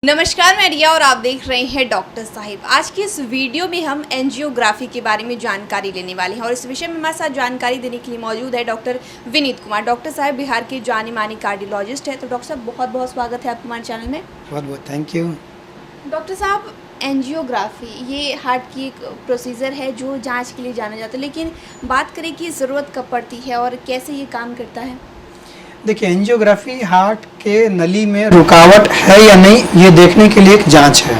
नमस्कार, मैं रिया और आप देख रहे हैं डॉक्टर साहिब। आज की इस वीडियो में हम एंजियोग्राफी के बारे में जानकारी लेने वाले हैं और इस विषय में हमारे साथ जानकारी देने के लिए मौजूद है डॉक्टर विनीत कुमार। डॉक्टर साहब बिहार के जाने माने कार्डियोलॉजिस्ट है। तो डॉक्टर साहब बहुत बहुत स्वागत है आपको हमारे चैनल में। बहुत बहुत थैंक यू। डॉक्टर साहब, एंजियोग्राफी ये हार्ट की एक प्रोसीजर है जो जाँच के लिए जाना जाता है, लेकिन बात करें कि ज़रूरत कब पड़ती है और कैसे ये काम करता है। देखिए, एंजियोग्राफी हार्ट के नली में रुकावट है या नहीं ये देखने के लिए एक जांच है।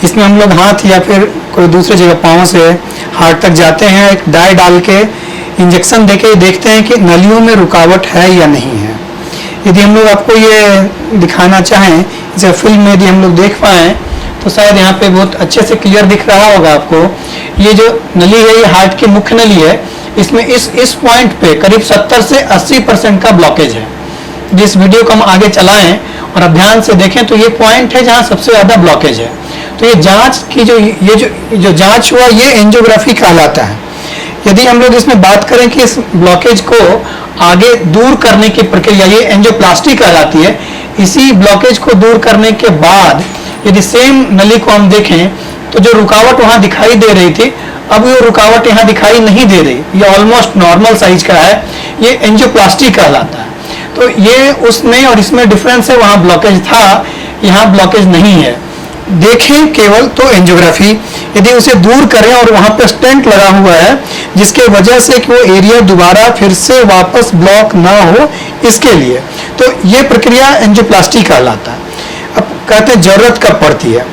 इसमें हम लोग हाथ या फिर कोई दूसरी जगह पाँव से हार्ट तक जाते हैं, एक डाई डाल के इंजेक्शन देके देखते हैं कि नलियों में रुकावट है या नहीं है। यदि हम लोग आपको ये दिखाना चाहें, जैसे फिल्म में यदि हम लोग देख पाएँ तो शायद यहाँ पे बहुत अच्छे से क्लियर दिख रहा होगा आपको। ये जो नली है ये हार्ट की मुख्य नली है। इसमें इस पॉइंट पे करीब 70 से 80% का ब्लॉकेज है। जिस वीडियो को हम आगे चलाएं और अब ध्यान से देखें तो ये पॉइंट है जहां सबसे ज़्यादा ब्लॉकेज है। तो ये जांच की जो जांच हुआ ये एंजियोग्राफी कहलाता है। यदि हम लोग इसमें बात करें कि इस ब्लॉकेज को आगे दूर करने की प्रक्रिया ये एंजियोप्लास्टी कहलाती है। इसी ब्लॉकेज को दूर करने के बाद यदि सेम नली को हम देखें तो जो रुकावट वहाँ दिखाई दे रही थी, अब ये रुकावट यहाँ दिखाई नहीं दे रही। ये ऑलमोस्ट नॉर्मल साइज का है। ये एंजियोप्लास्टी कहलाता है। तो ये उसमें और इसमें डिफरेंस है। वहाँ ब्लॉकेज था, यहाँ ब्लॉकेज नहीं है। देखें केवल तो एंजियोग्राफी यदि उसे दूर करें और वहाँ पे स्टेंट लगा हुआ है जिसके वजह से कि वो एरिया दोबारा फिर से वापस ब्लॉक ना हो, इसके लिए तो ये प्रक्रिया एंजियोप्लास्टी कहलाता है। अब कहते हैं जरूरत कब पड़ती है।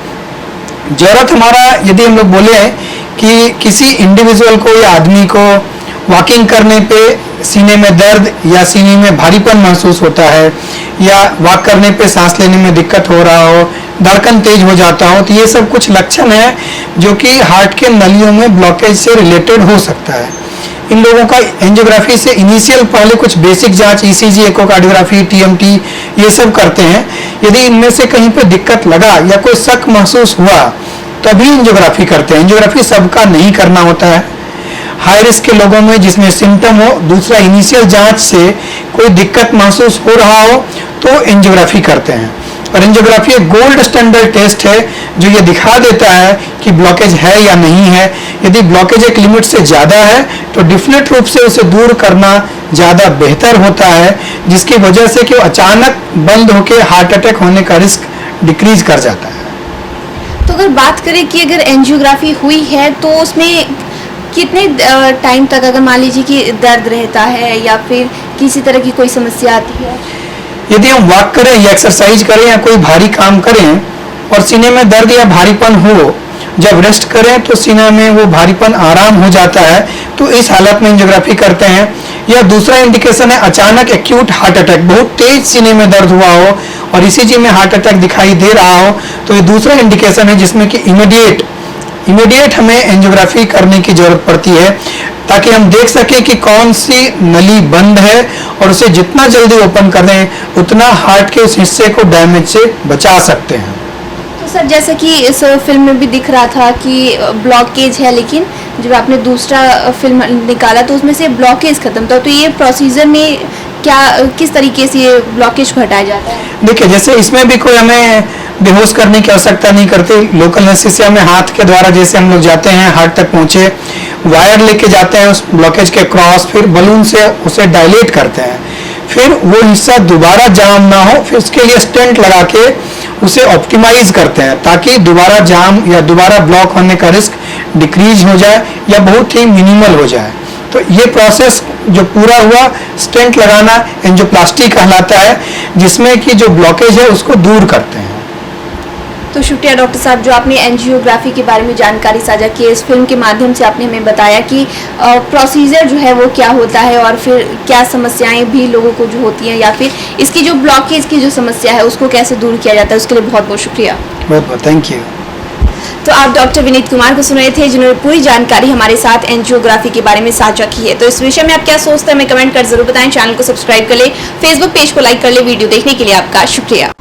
जरूरत हमारा यदि हम लोग बोले कि किसी इंडिविजुअल को या आदमी को वॉकिंग करने पे सीने में दर्द या सीने में भारीपन महसूस होता है, या वॉक करने पे सांस लेने में दिक्कत हो रहा हो, धड़कन तेज हो जाता हो, तो ये सब कुछ लक्षण है जो कि हार्ट के नलियों में ब्लॉकेज से रिलेटेड हो सकता है। इन लोगों का एंजियोग्राफी से इनिशियल पहले कुछ बेसिक जांच ईसीजी, एकोकार्डियोग्राफी, टीएमटी ये सब करते हैं। यदि इनमें से कहीं पे दिक्कत लगा या कोई शक महसूस हुआ तभी एंजियोग्राफी करते हैं। एंजियोग्राफी सबका नहीं करना होता है। हाई रिस्क के लोगों में जिसमें सिम्टम हो, दूसरा इनिशियल जांच से कोई दिक्कत महसूस हो रहा हो तो एंजियोग्राफी करते हैं। और एंजियोग्राफी एक गोल्ड स्टैंडर्ड टेस्ट है जो ये दिखा देता है कि ब्लॉकेज है या नहीं है। यदि ब्लॉकेज एक लिमिट से ज़्यादा है तो डिफिनेट रूप से उसे दूर करना ज़्यादा बेहतर होता है, जिसकी वजह से कि वो अचानक बंद होकर हार्ट अटैक होने का रिस्क डिक्रीज कर जाता है। तो अगर बात करें कि अगर एंजियोग्राफी हुई है तो उसमें कितने टाइम तक, अगर मान लीजिए कि दर्द रहता है या फिर किसी तरह की कोई समस्या आती है। यदि हम वॉक करें या एक्सरसाइज करें या कोई भारी काम करें और सीने में दर्द या भारीपन हो, जब रेस्ट करें तो सीने में वो भारीपन आराम हो जाता है, तो इस हालत में एंजियोग्राफी करते हैं। या दूसरा इंडिकेशन है अचानक एक्यूट हार्ट अटैक, बहुत तेज सीने में दर्द हुआ हो और ईसीजी में हार्ट अटैक दिखाई दे रहा हो, तो ये दूसरा इंडिकेशन है जिसमें कि इमीडिएट हमें एंजियोग्राफी करने की जरूरत पड़ती है, ताकि हम देख सकें कि कौन सी नली बंद है और उसे जितना जल्दी ओपन कर दें उतना हार्ट के उस हिस्से को डैमेज से बचा सकते हैं। तो सर, जैसे कि इस फिल्म में भी दिख रहा था कि ब्लॉकेज है, लेकिन जब आपने दूसरा फिल्म निकाला तो उसमें से ब्लॉकेज खत्म था। तो ये प्रोसीजर में किस तरीके से ये ब्लॉकेज को हटाया जाता है? देखिए, जैसे इसमें भी कोई हमें बेहोश करने की आवश्यकता नहीं करती। लोकल एनेस्थीसिया में हाथ के द्वारा जैसे हम लोग जाते हैं, हार्ट तक पहुँचे, वायर लेके जाते हैं उस ब्लॉकेज के क्रॉस, फिर बलून से उसे डायलेट करते हैं, फिर वो हिस्सा दोबारा जाम ना हो, फिर उसके लिए स्टेंट लगा के उसे ऑप्टिमाइज करते हैं ताकि दोबारा जाम या दोबारा ब्लॉक होने का रिस्क डिक्रीज हो जाए या बहुत ही मिनिमल हो जाए। तो ये प्रोसेस जो पूरा हुआ, स्टेंट लगाना एंजियोप्लास्टी कहलाता है, जिसमें कि जो ब्लॉकेज है उसको दूर करते हैं। तो शुक्रिया डॉक्टर साहब, जो आपने एंजियोग्राफी के बारे में जानकारी साझा की है। इस फिल्म के माध्यम से आपने हमें बताया कि प्रोसीजर जो है वो क्या होता है और फिर क्या समस्याएं भी लोगों को जो होती हैं, या फिर इसकी जो ब्लॉकेज की जो समस्या है उसको कैसे दूर किया जाता है। उसके लिए बहुत बहुत शुक्रिया। बहुत बहुत थैंक यू। तो आप डॉक्टर विनीत कुमार को सुन रहे थे, जिन्होंने पूरी जानकारी हमारे साथ एंजियोग्राफी के बारे में साझा की है। तो इस विषय में आप क्या सोचते हैं हमें कमेंट कर जरूर बताएं। चैनल को सब्सक्राइब कर ले, फेसबुक पेज को लाइक कर ले। वीडियो देखने के लिए आपका शुक्रिया।